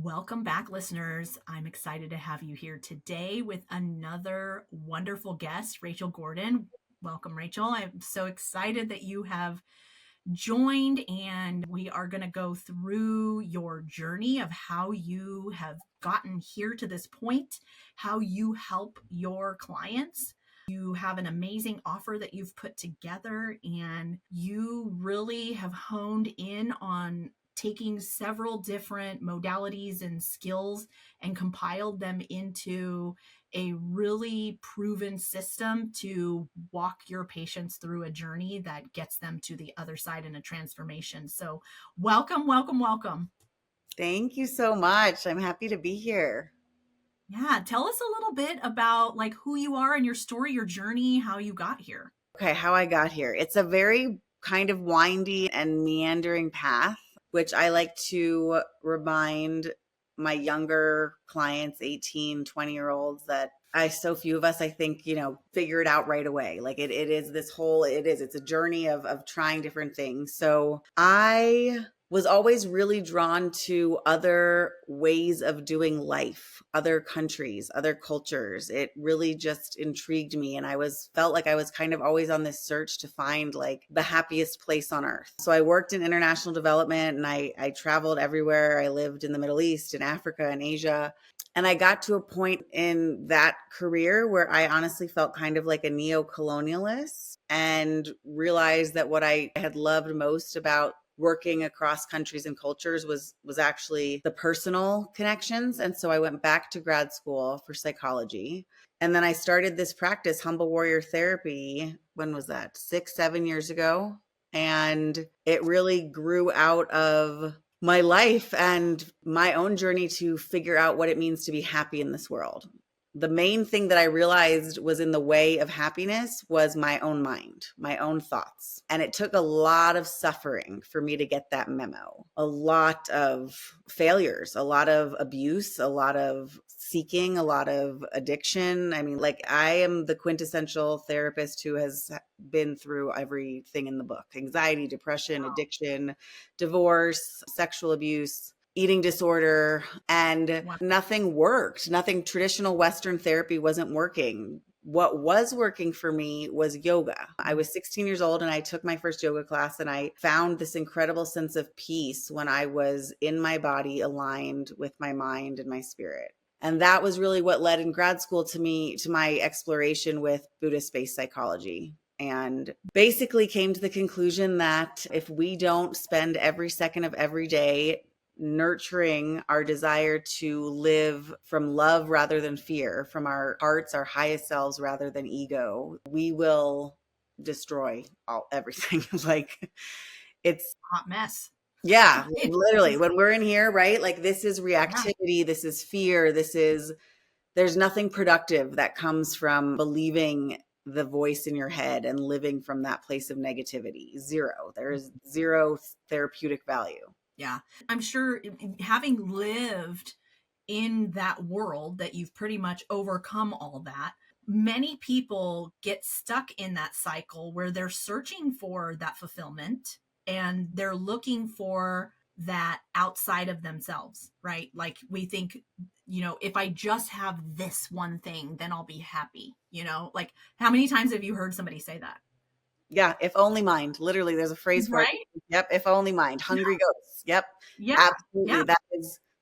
Welcome back, listeners. I'm excited to have you here today with another wonderful guest, Rachel Gordon. Welcome, Rachel. I'm so excited that you have joined, and we are going to go through your journey of how you have gotten here to this point, how you help your clients. You have an amazing offer that you've put together, and you really have honed in on taking several different modalities and skills and compiled them into a really proven system to walk your patients through a journey that gets them to the other side in a transformation. So welcome, welcome, welcome. Thank you so much. I'm happy to be here. Yeah. Tell us a little bit about like who you are and your story, your journey, how you got here. Okay, how I got here. It's a very kind of windy and meandering path, which I like to remind my younger clients, 18, 20-year-olds, that so few of us, I think, figure it out right away. Like it's a journey of trying different things. So I was always really drawn to other ways of doing life, other countries, other cultures. It really just intrigued me. And felt like I was kind of always on this search to find like the happiest place on earth. So I worked in international development and I traveled everywhere. I lived in the Middle East, in Africa, and Asia. And I got to a point in that career where I honestly felt kind of like a neo-colonialist and realized that what I had loved most about working across countries and cultures was actually the personal connections. And so I went back to grad school for psychology. And then I started this practice, Humble Warrior Therapy. When was that? 6-7 years ago. And it really grew out of my life and my own journey to figure out what it means to be happy in this world. The main thing that I realized was in the way of happiness was my own mind, my own thoughts. And it took a lot of suffering for me to get that memo. A lot of failures, a lot of abuse, a lot of seeking, a lot of addiction. I mean, like I am the quintessential therapist who has been through everything in the book: anxiety, depression, addiction, divorce, sexual abuse, eating disorder, and nothing worked. Nothing traditional Western therapy wasn't working. What was working for me was yoga. I was 16 years old and I took my first yoga class, and I found this incredible sense of peace when I was in my body, aligned with my mind and my spirit. And that was really what led in grad school to my exploration with Buddhist-based psychology. And basically came to the conclusion that if we don't spend every second of every day nurturing our desire to live from love rather than fear, from our hearts, our highest selves rather than ego, we will destroy everything. Like it's Hot mess. Yeah, literally. When we're in here, right? Like this is reactivity, this is fear, there's nothing productive that comes from believing the voice in your head and living from that place of negativity. Zero. There's zero therapeutic value. Yeah. I'm sure having lived in that world that you've pretty much overcome all that, many people get stuck in that cycle where they're searching for that fulfillment and they're looking for that outside of themselves, right? Like we think, if I just have this one thing, then I'll be happy, like how many times have you heard somebody say that? Yeah. If only mind. Literally, there's a phrase for right? it. Yep. If only mind. Hungry ghosts. Yep. Yeah. Absolutely. Yeah.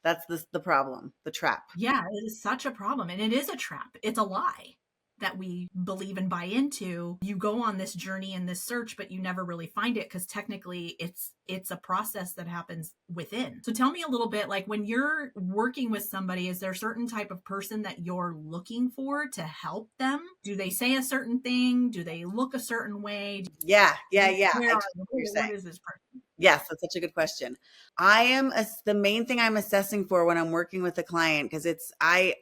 That's the problem, the trap. Yeah. It is such a problem. And it is a trap. It's a lie that we believe and buy into. You go on this journey and this search, but you never really find it because technically it's a process that happens within. So tell me a little bit, like when you're working with somebody, is there a certain type of person that you're looking for to help them? Do they say a certain thing? Do they look a certain way? Yeah. What is this person? Yes, that's such a good question. The main thing I'm assessing for when I'm working with a client, because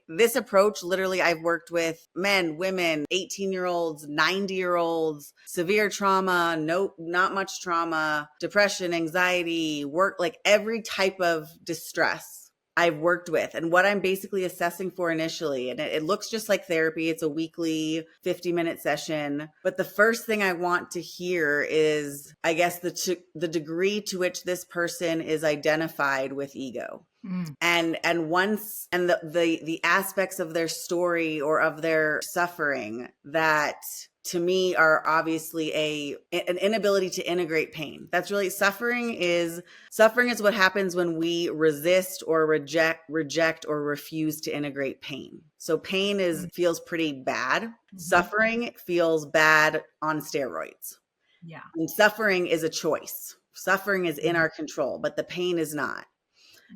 this approach, literally I've worked with men, women, 18-year-olds, 90-year-olds, severe trauma, not much trauma, depression, anxiety, work, like every type of distress I've worked with. And what I'm basically assessing for initially, and it looks just like therapy. It's a weekly 50-minute session. But the first thing I want to hear is, I guess, the degree to which this person is identified with ego. Mm. And once, and the aspects of their story or of their suffering that to me are obviously an inability to integrate pain. That's really suffering is what happens when we resist or reject or refuse to integrate pain. So pain feels pretty bad. Mm-hmm. Suffering feels bad on steroids. Yeah. And suffering is a choice. Suffering is in our control, but the pain is not.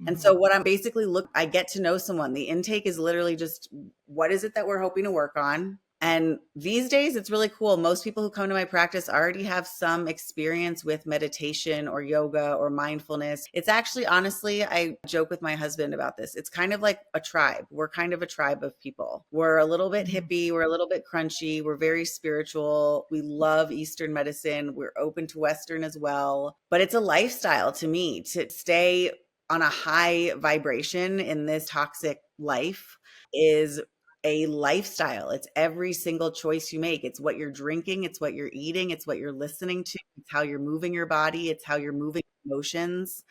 And so what I'm basically I get to know someone. The intake is literally just, what is it that we're hoping to work on? And these days it's really cool. Most people who come to my practice already have some experience with meditation or yoga or mindfulness. It's actually, honestly, I joke with my husband about this. It's kind of like a tribe. We're kind of a tribe of people. We're a little bit hippie. We're a little bit crunchy. We're very spiritual. We love Eastern medicine. We're open to Western as well. But it's a lifestyle to me to stay on a high vibration in this toxic life is a lifestyle. It's every single choice you make. It's what you're drinking. It's what you're eating. It's what you're listening to. It's how you're moving your body. It's how you're moving emotions.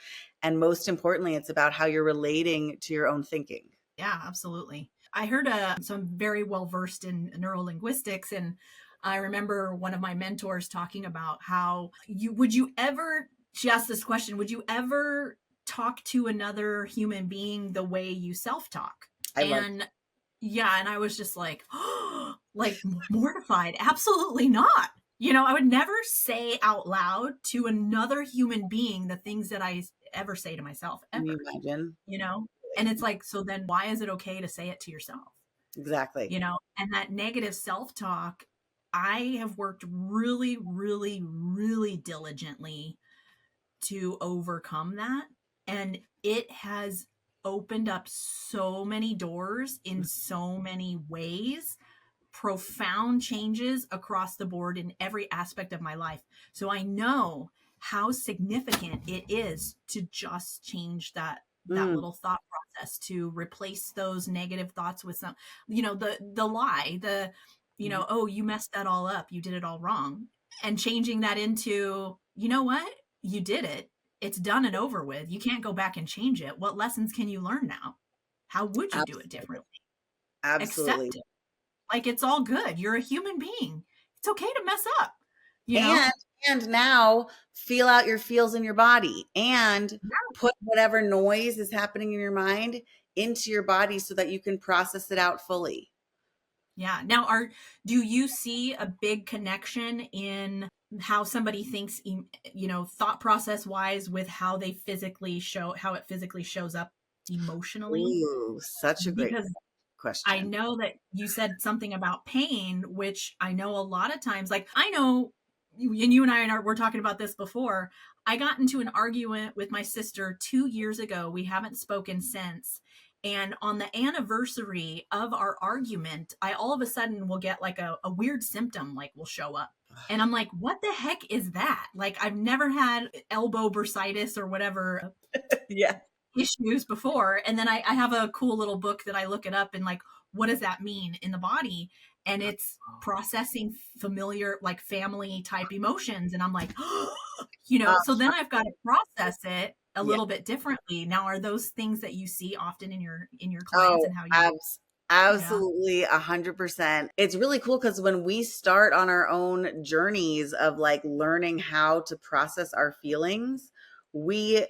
And most importantly, it's about how you're relating to your own thinking. Yeah, absolutely. I heard so I'm very well versed in neurolinguistics, and I remember one of my mentors talking about how she asked this question, would you ever talk to another human being the way you self-talk? Yeah, and I was just like, like mortified. Absolutely not. I would never say out loud to another human being the things that I ever say to myself, ever. Can you imagine? And it's like, so then why is it okay to say it to yourself? Exactly. And that negative self-talk, I have worked really, really, really diligently to overcome that. And it has opened up so many doors in so many ways, profound changes across the board in every aspect of my life. So I know how significant it is to just change that little thought process, to replace those negative thoughts with some, the lie, oh, you messed that all up, you did it all wrong, and changing that into, you know what, you did it. It's done and over with. You can't go back and change it. What lessons can you learn now? How would you do it differently? Absolutely. Accept it. Like, it's all good. You're a human being. It's okay to mess up. And now feel out your feels in your body and put whatever noise is happening in your mind into your body so that you can process it out fully. Yeah. Now, do you see a big connection in how somebody thinks, thought process wise, with how it physically shows up emotionally? Ooh, such a great question. I know that you said something about pain, which I know a lot of times, like, I know, and you and I were talking about this before. I got into an argument with my sister 2 years ago. We haven't spoken since. And on the anniversary of our argument, I all of a sudden will get like a weird symptom, like, will show up. And I'm like, what the heck is that? Like, I've never had elbow bursitis or whatever issues before. And then I have a cool little book that I look it up and, like, what does that mean in the body? And it's processing familiar, like, family type emotions. And I'm like, so then I've got to process it a little bit differently. Now, are those things that you see often in your clients and how you absolutely 100%. It's really cool because when we start on our own journeys of, like, learning how to process our feelings, we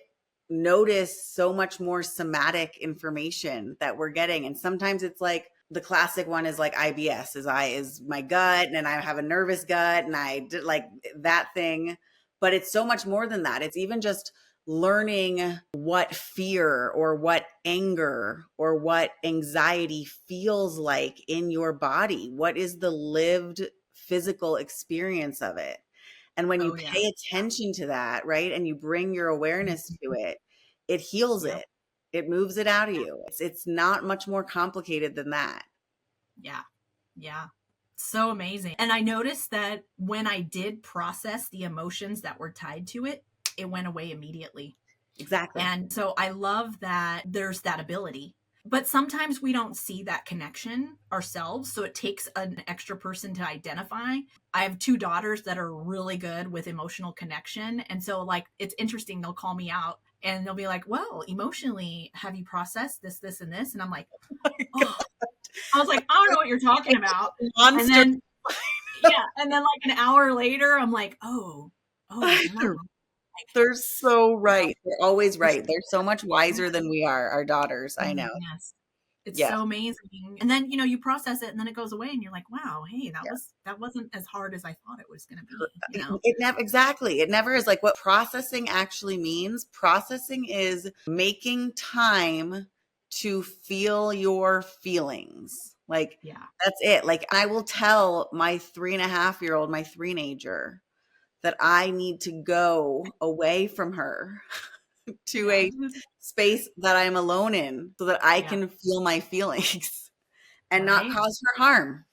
notice so much more somatic information that we're getting. And sometimes it's like, the classic one is like IBS is my gut, and I have a nervous gut, and I did like that thing. But it's so much more than that. It's even just learning what fear or what anger or what anxiety feels like in your body. What is the lived physical experience of it? And when you pay attention to that, right, and you bring your awareness to it, it heals it. It moves it out of you. It's not much more complicated than that. Yeah. Yeah. So amazing. And I noticed that when I did process the emotions that were tied to it, it went away immediately. Exactly. And so I love that there's that ability. But sometimes we don't see that connection ourselves. So it takes an extra person to identify. I have 2 daughters that are really good with emotional connection. And so, like, it's interesting. They'll call me out and they'll be like, well, emotionally, have you processed this, this, and this? And I'm like, oh, I was like, I don't know what you're talking about. And Monster. then, yeah. And then, like, an hour later, I'm like, oh, wow. They're so right. They're always They're right. They're so much wiser than we are, our daughters. I know. yes. It's Yes. so amazing. And then, you process it and then it goes away and you're like, wow, hey, Yeah. that wasn't as hard as I thought it was going to be, It never, exactly. It never is. Like, what processing actually means. Processing is making time to feel your feelings. Like, Yeah. that's it. Like, I will tell my 3.5-year-old, my three-nager, that I need to go away from her to a space that I'm alone in so that I can feel my feelings and not cause her harm.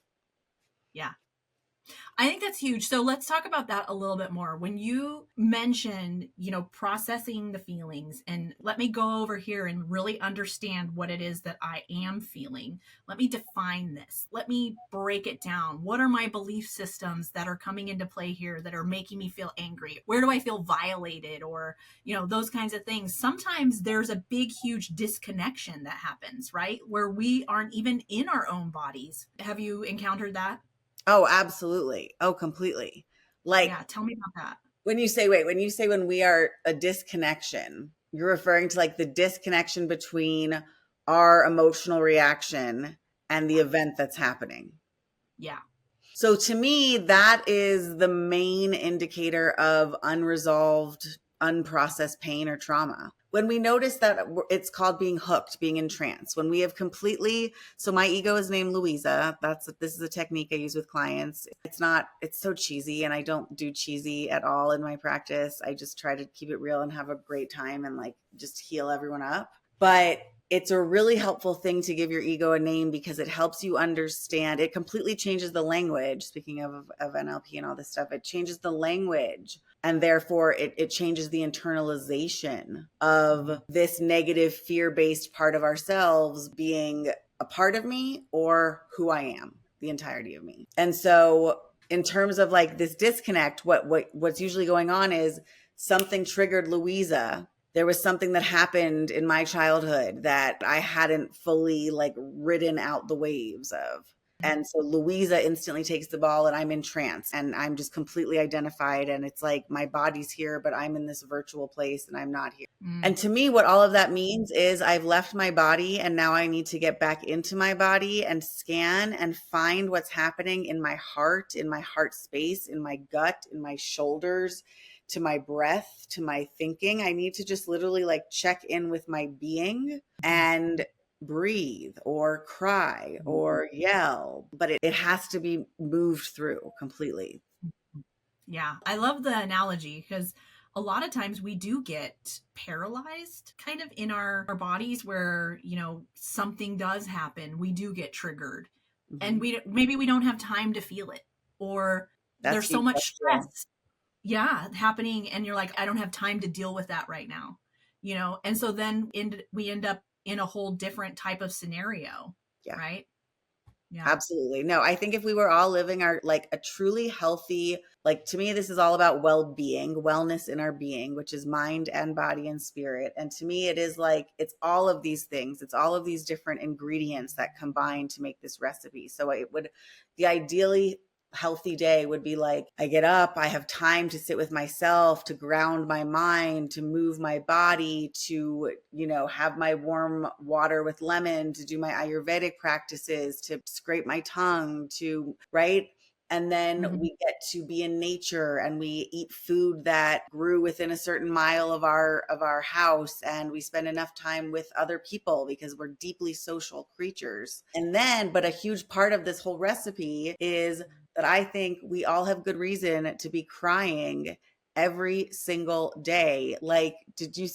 Yeah. I think that's huge. So let's talk about that a little bit more. When you mentioned, processing the feelings, and let me go over here and really understand what it is that I am feeling. Let me define this. Let me break it down. What are my belief systems that are coming into play here that are making me feel angry? Where do I feel violated, or, those kinds of things? Sometimes there's a big, huge disconnection that happens, right? Where we aren't even in our own bodies. Have you encountered that? Oh, absolutely. Oh, completely. Like, yeah, tell me about that. When you say when we are a disconnection, you're referring to like the disconnection between our emotional reaction and the event that's happening. Yeah. So to me, that is the main indicator of unresolved, unprocessed pain or trauma. When we notice that, it's called being hooked, being in trance. When we have completely, so my ego is named Louisa. This is a technique I use with clients. It's so cheesy, and I don't do cheesy at all in my practice. I just try to keep it real and have a great time and like just heal everyone up. But it's a really helpful thing to give your ego a name because it helps you understand. It completely changes the language. Speaking of NLP and all this stuff, it changes the language. And therefore, it changes the internalization of this negative fear-based part of ourselves being a part of me or who I am, the entirety of me. And so in terms of like this disconnect, what's usually going on is something triggered Louisa. There was something that happened in my childhood that I hadn't fully like ridden out the waves of. And so Louisa instantly takes the ball and I'm in trance and I'm just completely identified. And it's like my body's here, but I'm in this virtual place and I'm not here. And to me, what all of that means is I've left my body and now I need to get back into my body and scan and find what's happening in my heart space, in my gut, in my shoulders, to my breath, to my thinking. I need to just literally like check in with my being and breathe or cry or yell, but it has to be moved through completely. Yeah, I love the analogy because a lot of times we do get paralyzed kind of in our bodies where, something does happen. We do get triggered and maybe we don't have time to feel it, or there's so much stress. Yeah, happening. And you're like, I don't have time to deal with that right now, And so then we end up in a whole different type of scenario. Yeah. Right. Yeah. Absolutely. No, I think if we were all living our like a truly healthy, like to me, this is all about well-being, wellness in our being, which is mind and body and spirit. And to me, it is like, it's all of these things. It's all of these different ingredients that combine to make this recipe. So the ideally healthy day would be like, I get up, I have time to sit with myself, to ground my mind, to move my body, to, have my warm water with lemon, to do my Ayurvedic practices, to scrape my tongue, right? And then we get to be in nature and we eat food that grew within a certain mile of our house. And we spend enough time with other people because we're deeply social creatures. And then, but a huge part of this whole recipe is that I think we all have good reason to be crying every single day. Like,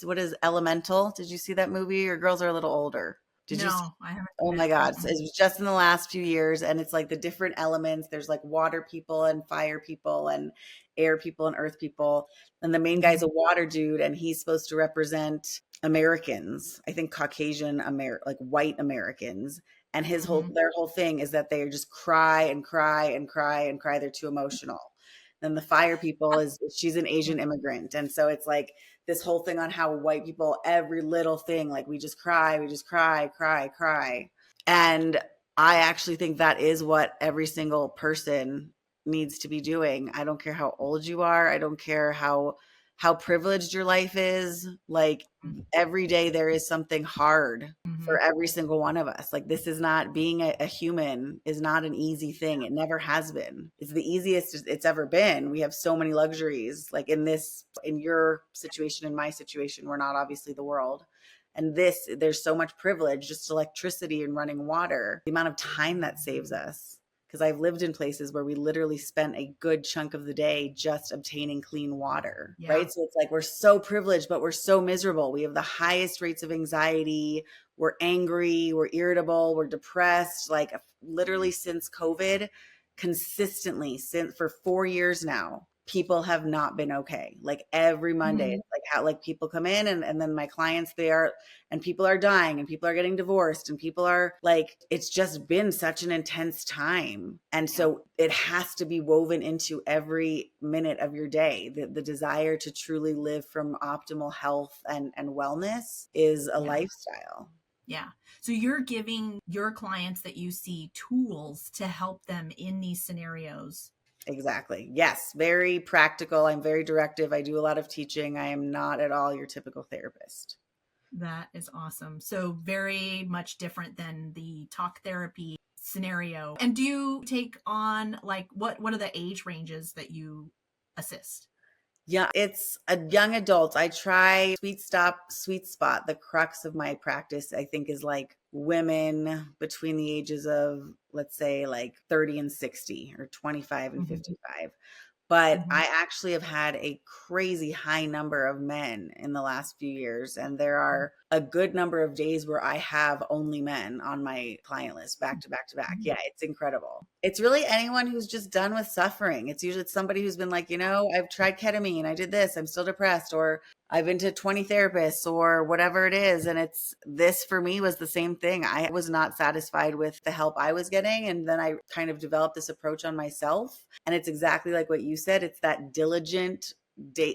what is Elemental? Did you see that movie? Your girls are a little older. Did you see? No, I haven't Oh seen it. my God. So Mm-mm. it was just in the last few years. And it's like the different elements. There's like water people and fire people and air people and earth people. And the main guy's Mhm. a water dude, and he's supposed to represent Americans, I think Caucasian like white Americans. And Mhm. their whole thing is that they just cry and cry and cry and cry. They're too emotional. Then the fire people she's an Yeah. Asian immigrant. And so it's like this whole thing on how white people, every little thing, like we just cry, cry, cry. And I actually think that is what every single person needs to be doing. I don't care how old you are. I don't care how privileged your life is. Like every day there is something hard Mhm. for every single one of us. Like this is not being a human is not an easy thing. It never has been. It's the easiest it's ever been. We have so many luxuries. Like in your situation, in my situation, we're not obviously the world. And there's so much privilege, just electricity and running water, the amount of time that saves us. Because I've lived in places where we literally spent a good chunk of the day just obtaining clean water, Yeah. right? So it's like we're so privileged, but we're so miserable. We have the highest rates of anxiety. We're angry, we're irritable, we're depressed. Like literally since COVID, consistently since for 4 years now, people have not been okay. Like every Monday, Mhm. it's like how like people come in and then my clients and people are dying and people are getting divorced and people are like, it's just been such an intense time. And Yeah. so it has to be woven into every minute of your day. The desire to truly live from optimal health and wellness is a Yeah. lifestyle. Yeah. So you're giving your clients that you see tools to help them in these scenarios. Exactly. Yes. Very practical. I'm very directive. I do a lot of teaching. I am not at all your typical therapist. That is awesome. So very much different than the talk therapy scenario. And do you take on like what are the age ranges that you assist? Yeah, it's a young adult. I try sweet spot. The crux of my practice, I think, is like women between the ages of, let's say, like 30 and 60 or 25 and Mhm. 55. But Mhm. I actually have had a crazy high number of men in the last few years. And there are a good number of days where I have only men on my client list back to back to back. Mhm. Yeah, it's incredible. It's really anyone who's just done with suffering. It's usually somebody who's been like, I've tried ketamine, I did this, I'm still depressed, or I've been to 20 therapists or whatever it is. And it's this for me was the same thing. I was not satisfied with the help I was getting. And then I kind of developed this approach on myself. And it's exactly like what you said. It's that diligent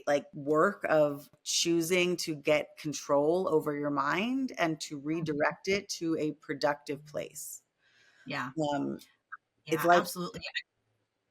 like work of choosing to get control over your mind and to redirect it to a productive place. Yeah. Um, it's Yeah, like absolutely.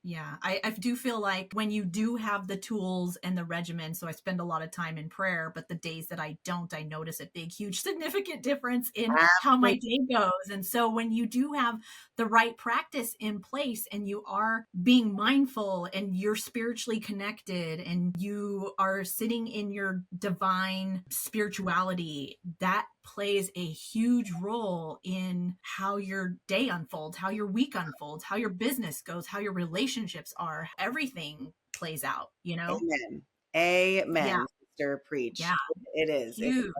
Yeah, I do feel like when you do have the tools and the regimen, so I spend a lot of time in prayer, but the days that I don't, I notice a big, huge, significant difference in how my absolutely. day goes. And so when you do have the right practice in place and you are being mindful and you're spiritually connected and you are sitting in your divine spirituality, that plays a huge role in how your day unfolds, how your week unfolds, how your business goes, how your relationships are. Everything plays out, you know? Amen. Yeah, Amen, sister. Preach. yeah, It is. huge.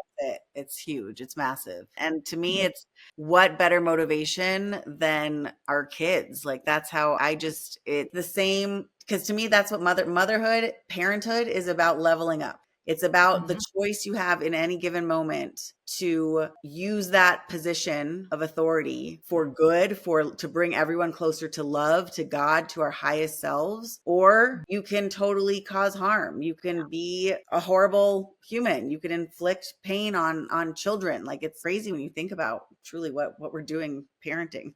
It's huge. It's massive. And to me, Yeah. it's what better motivation than our kids. Like that's how it's the same. Because to me, that's what parenthood is about leveling up. It's about the Mhm. choice you have in any given moment to use that position of authority for good, to bring everyone closer to love, to God, to our highest selves, or you can totally cause harm. You can be a horrible human. You can inflict pain on children. Like it's crazy when you think about truly what we're doing parenting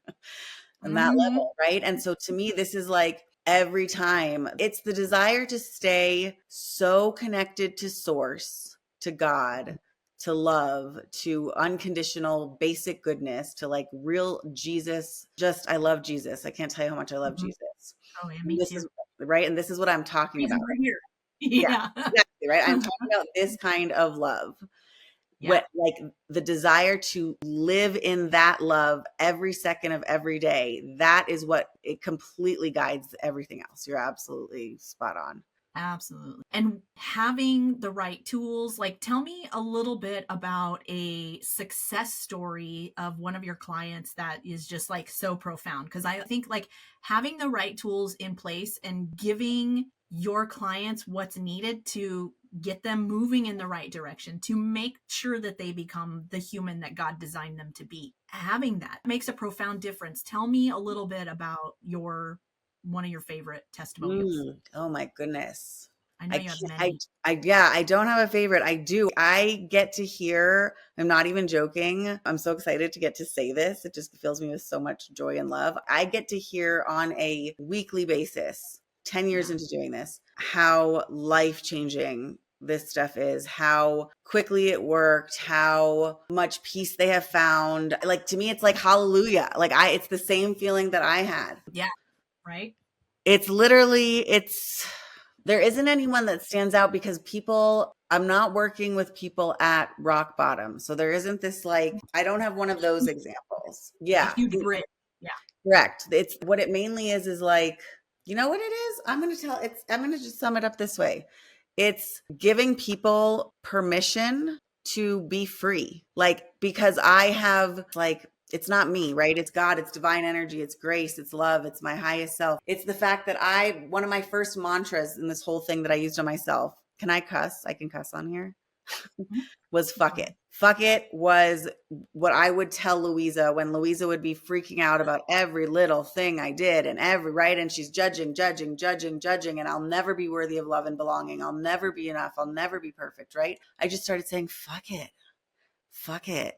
on that Mhm. level, right? And so to me, this is like every time it's the desire to stay so connected to source, to God, to love, to unconditional basic goodness, to like real Jesus. Just, I love Jesus. I can't tell you how much I love Mhm. Jesus. Oh, yeah, And me this too. is right. And this is what I'm talking Reason about. we're here. Yeah, Yeah. exactly. Right. I'm talking about this kind of love Yeah. what like the desire to live in that love every second of every day, that is what it completely guides everything else. You're absolutely spot on. Absolutely. And having the right tools, like tell me a little bit about a success story of one of your clients that is just like so profound. Because I think like having the right tools in place and giving your clients what's needed to get them moving in the right direction, to make sure that they become the human that God designed them to be. Having that makes a profound difference. Tell me a little bit about one of your favorite testimonials. Oh my goodness. I know I you have can't, many. yeah, I don't have a favorite. I do. I get to hear, I'm not even joking. I'm so excited to get to say this. It just fills me with so much joy and love. I get to hear on a weekly basis, 10 years Yeah. into doing this, how life changing this stuff is, how quickly it worked, how much peace they have found. Like to me, it's like hallelujah. Like it's the same feeling that I had. Yeah. Right. It's literally, there isn't anyone that stands out because I'm not working with people at rock bottom. So there isn't this like, I don't have one of those examples. A Yeah, huge bridge. Yeah. correct. It's what it mainly is like, you know what it is? I'm going to just sum it up this way. It's giving people permission to be free. Like, because I have like, it's not me, right? It's God, it's divine energy, it's grace, it's love, it's my highest self. It's the fact that one of my first mantras in this whole thing that I used on myself, can I cuss? I can cuss on here. Was fuck it. Fuck it was what I would tell Louisa when Louisa would be freaking out about every little thing I did and right. And she's judging. And I'll never be worthy of love and belonging. I'll never be enough. I'll never be perfect. Right. I just started saying, fuck it. Fuck it.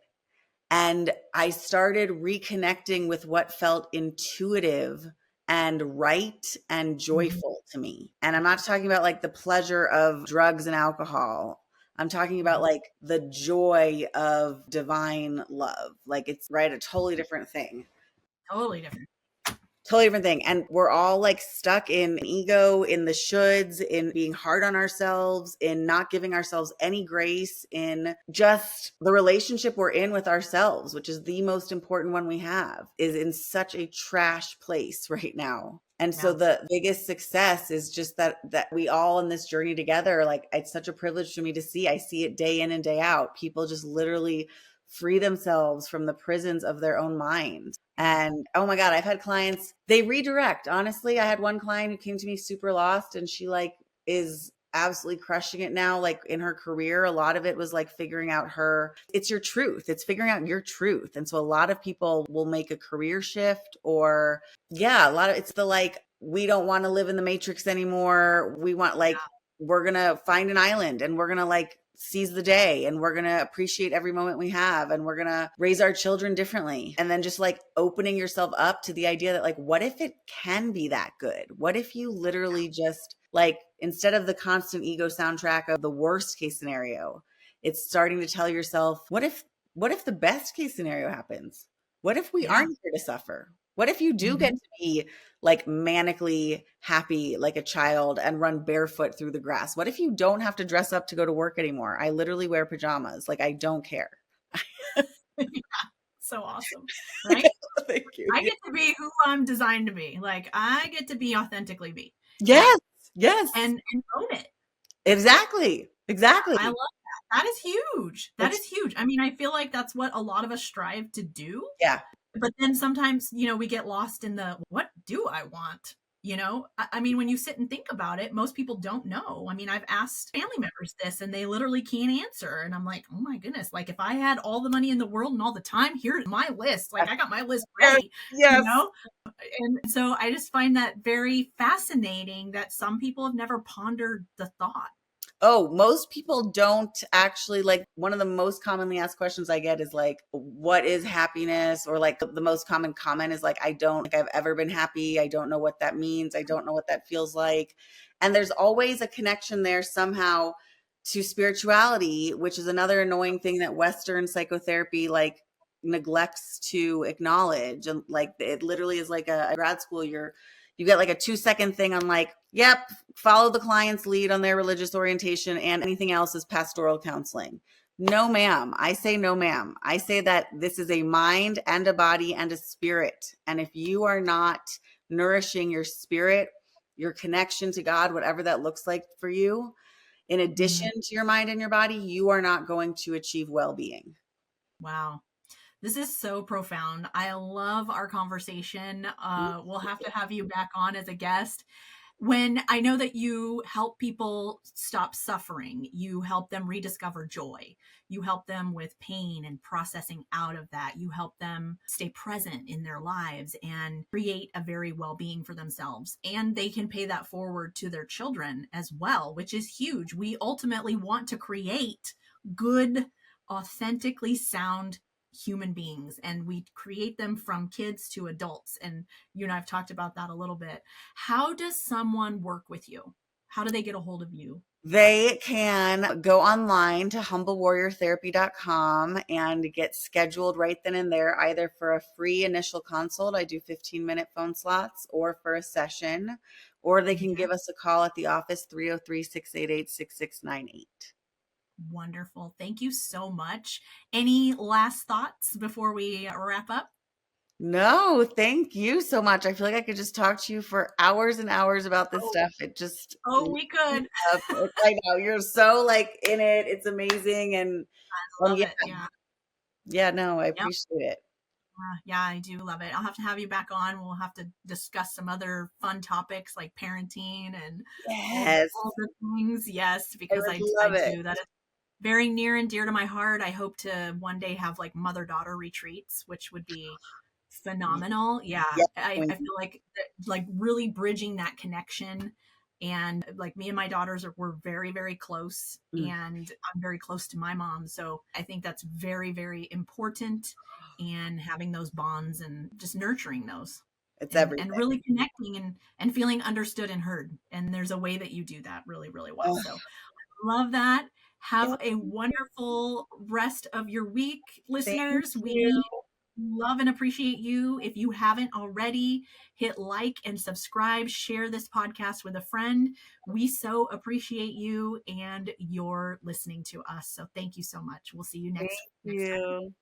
And I started reconnecting with what felt intuitive and right and joyful to me. And I'm not talking about like the pleasure of drugs and alcohol. I'm talking about like the joy of divine love. Like it's right, a totally different thing. Totally different. Totally different thing. And we're all like stuck in ego, in the shoulds, in being hard on ourselves, in not giving ourselves any grace, in just the relationship we're in with ourselves, which is the most important one we have, is in such a trash place right now. And so the biggest success is just that we all in this journey together, like it's such a privilege for me to see. I see it day in and day out. People just literally free themselves from the prisons of their own mind. And oh my God, I've had clients, they redirect. Honestly, I had one client who came to me super lost and she like is absolutely crushing it now. Like in her career, a lot of it was like figuring out it's your truth. It's figuring out your truth. And so a lot of people will make a career shift or it's the like, we don't want to live in the matrix anymore. We want like, we're going to find an island and we're going to like seize the day and we're going to appreciate every moment we have and we're going to raise our children differently. And then just like opening yourself up to the idea that like, what if it can be that good? What if you literally just like, instead of the constant ego soundtrack of the worst case scenario, it's starting to tell yourself, what if the best case scenario happens? What if we aren't here to suffer? What if you do get to be like manically happy like a child and run barefoot through the grass? What if you don't have to dress up to go to work anymore? I literally wear pajamas. Like I don't care. So awesome. Right? Thank you. I get to be who I'm designed to be. Like I get to be authentically me. Yes. Yes. And own it. Exactly. I love that. That is huge. That is huge. I mean, I feel like that's what a lot of us strive to do. Yeah. But then sometimes, we get lost in the, what do I want? I mean, when you sit and think about it, most people don't know. I mean, I've asked family members this and they literally can't answer. And I'm like, oh my goodness, like if I had all the money in the world and all the time, here's my list. Like I got my list ready, Yes. And so I just find that very fascinating that some people have never pondered the thought. Oh, most people don't actually. Like one of the most commonly asked questions I get is like, what is happiness? Or like the most common comment is like, I don't think I've ever been happy. I don't know what that means. I don't know what that feels like. And there's always a connection there somehow to spirituality, which is another annoying thing that Western psychotherapy like neglects to acknowledge. And like, it literally is like a grad school, you get like a 2-second thing on like, yep, follow the client's lead on their religious orientation and anything else is pastoral counseling. No, ma'am. I say no, ma'am. I say that this is a mind and a body and a spirit. And if you are not nourishing your spirit, your connection to God, whatever that looks like for you, in addition to your mind and your body, you are not going to achieve well-being. Wow. This is so profound. I love our conversation. We'll have to have you back on as a guest. When I know that you help people stop suffering, you help them rediscover joy, you help them with pain and processing out of that, you help them stay present in their lives and create a very well-being for themselves. And they can pay that forward to their children as well, which is huge. We ultimately want to create good, authentically sound human beings, and we create them from kids to adults. And you and I've talked about that a little bit. How does someone work with you? How do they get a hold of you? They can go online to humblewarriortherapy.com and get scheduled right then and there, either for a free initial consult. I do 15-minute phone slots, or for a session, or they can give us a call at the office, 303-688-6698. Wonderful. Thank you so much. Any last thoughts before we wrap up? No, thank you so much. I feel like I could just talk to you for hours and hours about this stuff. It just We could. I know you're so like in it. It's amazing. And Love it. Yeah. Yeah, no, I Yep. appreciate it. Yeah, I do love it. I'll have to have you back on. We'll have to discuss some other fun topics like parenting and all the things. Yes, because I love it. do. That is very near and dear to my heart. I hope to one day have like mother-daughter retreats, which would be phenomenal. Yeah. I feel like really bridging that connection. And like me and my daughters we're very, very close, and I'm very close to my mom. So I think that's very, very important, and having those bonds and just nurturing those. It's and, everything. and really connecting and feeling understood and heard. And there's a way that you do that really, really well. So love that. Have a wonderful rest of your week, listeners. We love and appreciate you. If you haven't already, hit like and subscribe, share this podcast with a friend. We so appreciate you and your listening to us. So thank you so much. We'll see you next time.